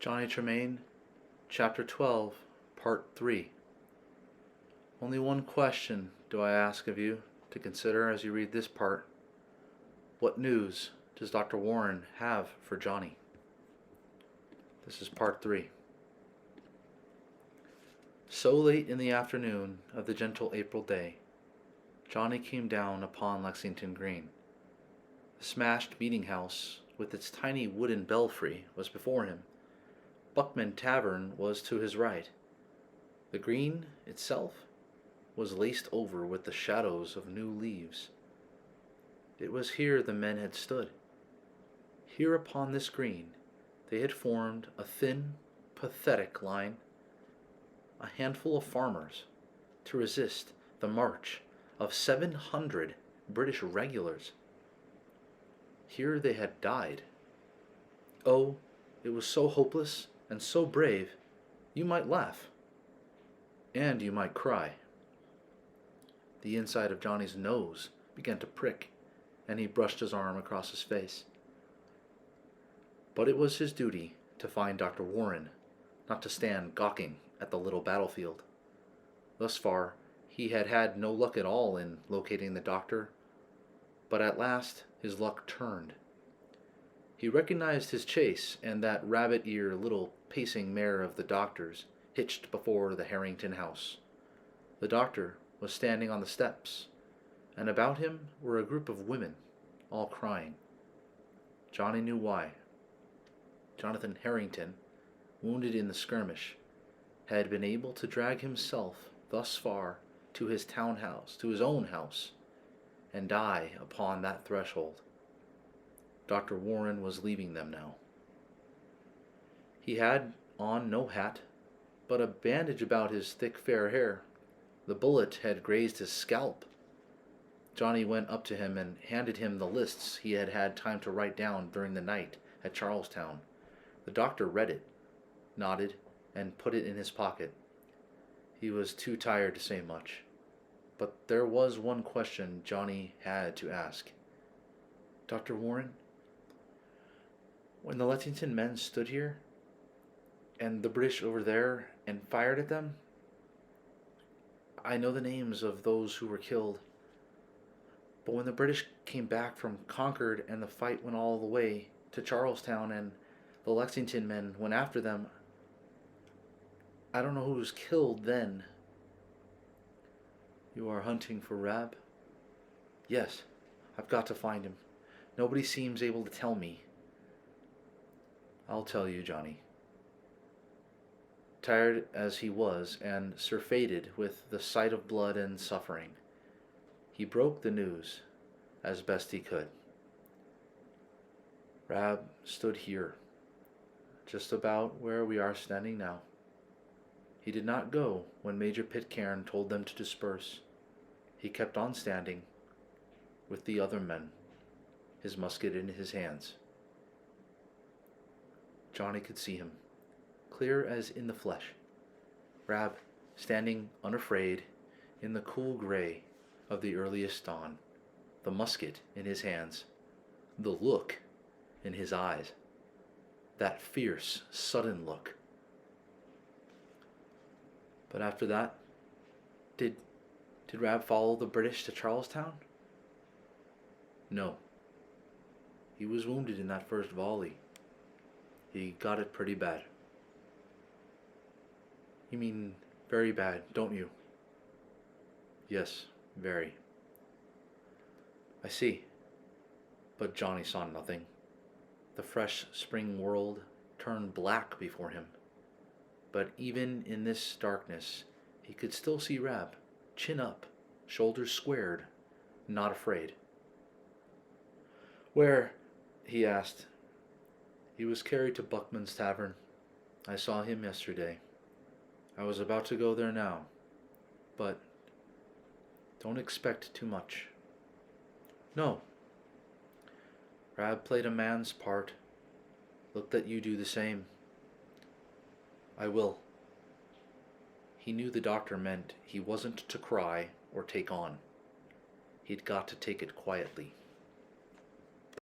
Johnny Tremain, Chapter 12, Part 3. Only one question do I ask of you to consider as you read this part. What news does Dr. Warren have for Johnny? This is Part 3. So late in the afternoon of the gentle April day, Johnny came down upon Lexington Green. The smashed meeting house, with its tiny wooden belfry, was before him. Buckman Tavern was to his right. The green itself was laced over with the shadows of new leaves. It was here the men had stood. Here upon this green they had formed a thin, pathetic line, a handful of farmers, to resist the march of 700 British regulars. Here they had died. Oh, it was so hopeless and so brave, you might laugh, and you might cry. The inside of Johnny's nose began to prick, and he brushed his arm across his face. But it was his duty to find Dr. Warren, not to stand gawking at the little battlefield. Thus far, he had had no luck at all in locating the doctor, but at last his luck turned. He recognized his chase and that rabbit-ear little pacing mare of the doctor's hitched before the Harrington house. The doctor was standing on the steps, and about him were a group of women, all crying. Johnny knew why. Jonathan Harrington, wounded in the skirmish, had been able to drag himself thus far to his townhouse, to his own house, and die upon that threshold. Dr. Warren was leaving them now. He had on no hat, but a bandage about his thick fair hair. The bullet had grazed his scalp. Johnny went up to him and handed him the lists he had had time to write down during the night at Charlestown. The doctor read it, nodded, and put it in his pocket. He was too tired to say much, but there was one question Johnny had to ask. Dr. Warren, when the Lexington men stood here, and the British over there, and fired at them, I know the names of those who were killed. But when the British came back from Concord and the fight went all the way to Charlestown and the Lexington men went after them, I don't know who was killed then. You are hunting for Rab? Yes, I've got to find him. Nobody seems able to tell me. I'll tell you, Johnny. Tired as he was and surfeited with the sight of blood and suffering, he broke the news as best he could. Rab stood here, just about where we are standing now. He did not go when Major Pitcairn told them to disperse. He kept on standing with the other men, his musket in his hands. Johnny could see him, clear as in the flesh. Rab standing unafraid in the cool gray of the earliest dawn, the musket in his hands, the look in his eyes, that fierce, sudden look. But after that, did Rab follow the British to Charlestown? No. He was wounded in that first volley. He got it pretty bad. You mean very bad, don't you? Yes, very. I see. But Johnny saw nothing. The fresh spring world turned black before him. But even in this darkness, he could still see Rab, chin up, shoulders squared, not afraid. Where? He asked. He was carried to Buckman's Tavern. I saw him yesterday. I was about to go there now, but don't expect too much. No. Rab played a man's part. Look that you do the same. I will. He knew the doctor meant he wasn't to cry or take on. He'd got to take it quietly.